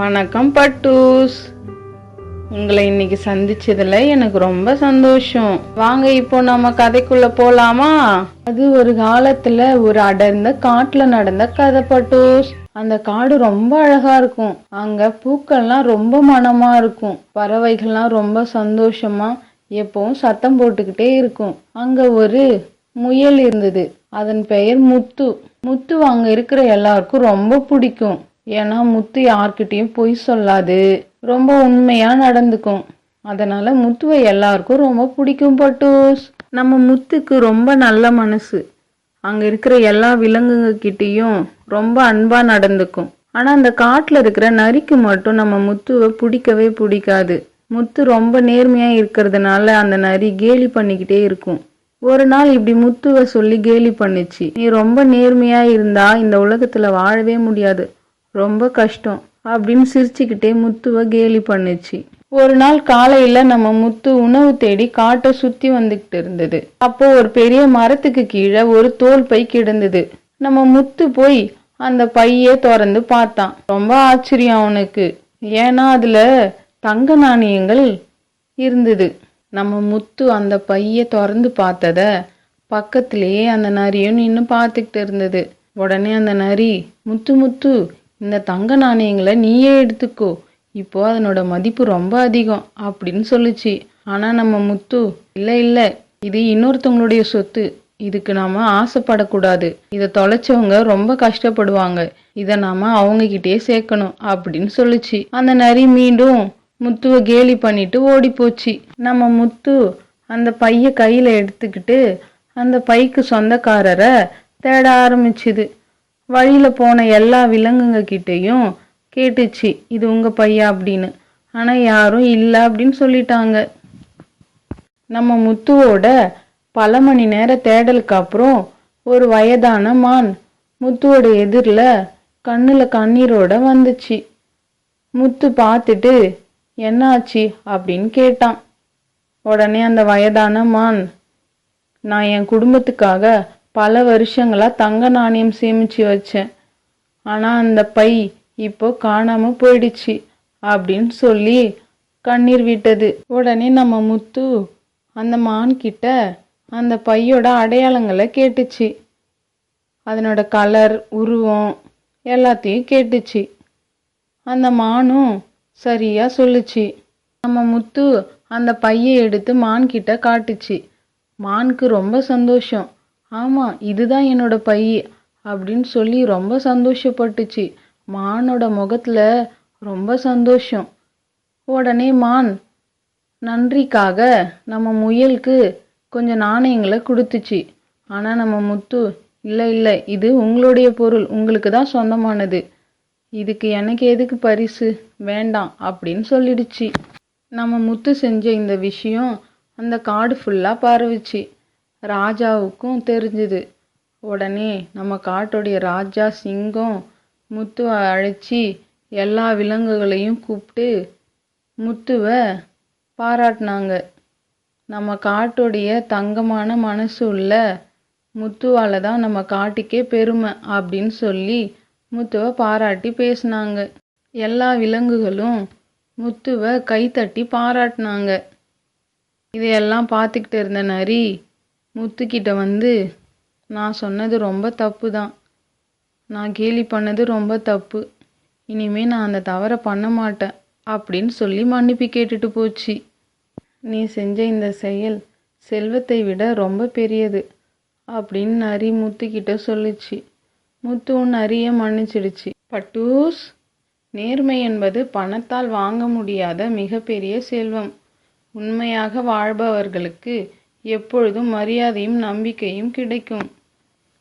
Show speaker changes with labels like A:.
A: வணக்கம் பட்டூஸ். உங்களை இன்னைக்கு சந்திச்சதுல எனக்கு ரொம்ப சந்தோஷம். வாங்க இப்போ நம்ம கதைக்குள்ள போலாமா? அது ஒரு காலத்துல ஒரு அடர்ந்த காட்டுல நடந்த கதை பட்டூஸ். அந்த காடு ரொம்ப அழகா இருக்கும். அங்க பூக்கள்லாம் ரொம்ப மனமா இருக்கும். பறவைகள்லாம் ரொம்ப சந்தோஷமா எப்பவும் சத்தம் போட்டுக்கிட்டே இருக்கும். அங்க ஒரு முயல் இருந்தது. அதன் பெயர் முத்து. முத்து அங்க இருக்கிற எல்லாருக்கும் ரொம்ப பிடிக்கும். ஏன்னா முத்து யார்கிட்டயும் பொய் சொல்லாது, ரொம்ப உண்மையா நடந்துக்கும். அதனால முத்துவை எல்லாருக்கும் ரொம்ப பிடிக்கும் பட்டூஸ். நம்ம முத்துக்கு ரொம்ப நல்ல மனசு. அங்க இருக்கிற எல்லா விலங்குங்க கிட்டயும் ரொம்ப அன்பா நடந்துக்கும். ஆனா அந்த காட்டுல இருக்கிற நரிக்கு மட்டும் நம்ம முத்துவை பிடிக்கவே பிடிக்காது. முத்து ரொம்ப நேர்மையா இருக்கிறதுனால அந்த நரி கேலி பண்ணிக்கிட்டே இருக்கும். ஒரு நாள் இப்படி முத்துவை சொல்லி கேலி பண்ணுச்சு. நீ ரொம்ப நேர்மையா இருந்தா இந்த உலகத்துல வாழவே முடியாது, ரொம்ப கஷ்டம் அப்படின்னு சிரிச்சுக்கிட்டே முத்துவை கேலி பண்ணுச்சு. ஒரு நாள் காலையில நம்ம முத்து உணவு தேடி காட்டை சுத்தி வந்துகிட்டு இருந்தது. அப்போ ஒரு பெரிய மரத்துக்கு கீழே ஒரு தோல் பை கிடந்தது. நம்ம முத்து போய் அந்த பைய திறந்து பார்த்தான். ரொம்ப ஆச்சரியம் அவனுக்கு. ஏன்னா அதுல தங்க நாணயங்கள் இருந்தது. நம்ம முத்து அந்த பைய திறந்து பார்த்தத பக்கத்திலேயே அந்த நரியும் நின்று பார்த்துக்கிட்டு இருந்தது. உடனே அந்த நரி, முத்து முத்து, இந்த தங்க நாணயங்களை நீயே எடுத்துக்கோ, இப்போ அதனோட மதிப்பு ரொம்ப அதிகம் அப்படின்னு சொல்லுச்சு. ஆனா நம்ம முத்து, இல்லை இல்லை, இது இன்னொருத்தவங்களுடைய சொத்து, இதுக்கு நாம ஆசைப்படக்கூடாது, இதை தொலைச்சவங்க ரொம்ப கஷ்டப்படுவாங்க, இதை நாம அவங்க கிட்டே சேர்க்கணும் அப்படின்னு சொல்லுச்சு. அந்த நரி மீண்டும் முத்துவை கேலி பண்ணிட்டு ஓடி போச்சு. நம்ம முத்து அந்த பைய கையில எடுத்துக்கிட்டு அந்த பைக்கு சொந்தக்காரரை தேட ஆரம்பிச்சுது. வழியில போன எல்லா விலங்குங்க கிட்டையும் கேட்டுச்சு, இது உங்க பையா அப்படின்னு. ஆனா யாரும் இல்லை அப்படின்னு சொல்லிட்டாங்க. நம்ம முத்துவோட பல மணி நேர தேடலுக்கு அப்புறம் ஒரு வயதான மான் முத்துவோட எதிரில் கண்ணுல கண்ணீரோட வந்துச்சு. முத்து பார்த்துட்டு என்னாச்சு அப்படின்னு கேட்டான். உடனே அந்த வயதான மான், நான் என் குடும்பத்துக்காக பல வருஷங்களா தங்க நாணயம் சேமிச்சு வச்சேன், ஆனா அந்த பை இப்போ காணாம போயிடுச்சு அப்படின்னு சொல்லி கண்ணீர் விட்டது. உடனே நம்ம முத்து அந்த மான் கிட்ட அந்த பையோட அடையாளங்களை கேட்டுச்சு. அதனோட கலர், உருவம் எல்லாத்தையும் கேட்டுச்சு. அந்த மானும் சரியா சொல்லுச்சு. நம்ம முத்து அந்த பையை எடுத்து மான் கிட்ட காட்டுச்சு. மானுக்கு ரொம்ப சந்தோஷம். ஆமா, இதுதான் என்னோட பை அப்படின்னு சொல்லி ரொம்ப சந்தோஷப்பட்டுச்சு. மானோட முகத்துல ரொம்ப சந்தோஷம். உடனே மான் நன்றிக்காக நம்ம முயலுக்கு கொஞ்சம் நாணயங்களை கொடுத்துச்சு. ஆனா நம்ம முத்து, இல்லை இல்லை, இது உங்களுடைய பொருள், உங்களுக்கு தான் சொந்தமானது, இதுக்கு எனக்கு எதுக்கு பரிசு, வேண்டாம் அப்படின்னு சொல்லிடுச்சு. நம்ம முத்து செஞ்ச இந்த விஷயம் அந்த காடு ஃபுல்லா பரவுச்சு. ராஜாவுக்கும் தெரிஞ்சுது. உடனே நம்ம காட்டுடைய ராஜா சிங்கம் முத்துவை அழைச்சி எல்லா விலங்குகளையும் கூப்பிட்டு முத்துவை பாராட்டினாங்க. நம்ம காட்டுடைய தங்கமான மனசு உள்ள முத்துவால தான் நம்ம காட்டுக்கே பெருமை அப்படின்னு சொல்லி முத்துவை பாராட்டி பேசினாங்க. எல்லா விலங்குகளும் முத்துவை கைத்தட்டி பாராட்டினாங்க. இதையெல்லாம் பார்த்துக்கிட்டு இருந்த நரி முத்துக்கிட்ட வந்து, நான் சொன்னது ரொம்ப தப்பு தான், நான் கேலி பண்ணது ரொம்ப தப்பு, இனிமே நான் அந்த தவறை பண்ண மாட்டேன் அப்படின்னு சொல்லி மன்னிப்பு கேட்டுட்டு போச்சு. நீ செஞ்ச இந்த செயல் செல்வத்தை விட ரொம்ப பெரியது அப்படின்னு நரி முத்துக்கிட்ட சொல்லுச்சு. முத்துவும் நரிய மன்னிச்சிடுச்சு. பட்டூஸ், நேர்மை என்பது பணத்தால் வாங்க முடியாத மிகப்பெரிய செல்வம். உண்மையாக வாழ்பவர்களுக்கு எப்பொழுதும் மரியாதையும் நம்பிக்கையும் கிடைக்கும்.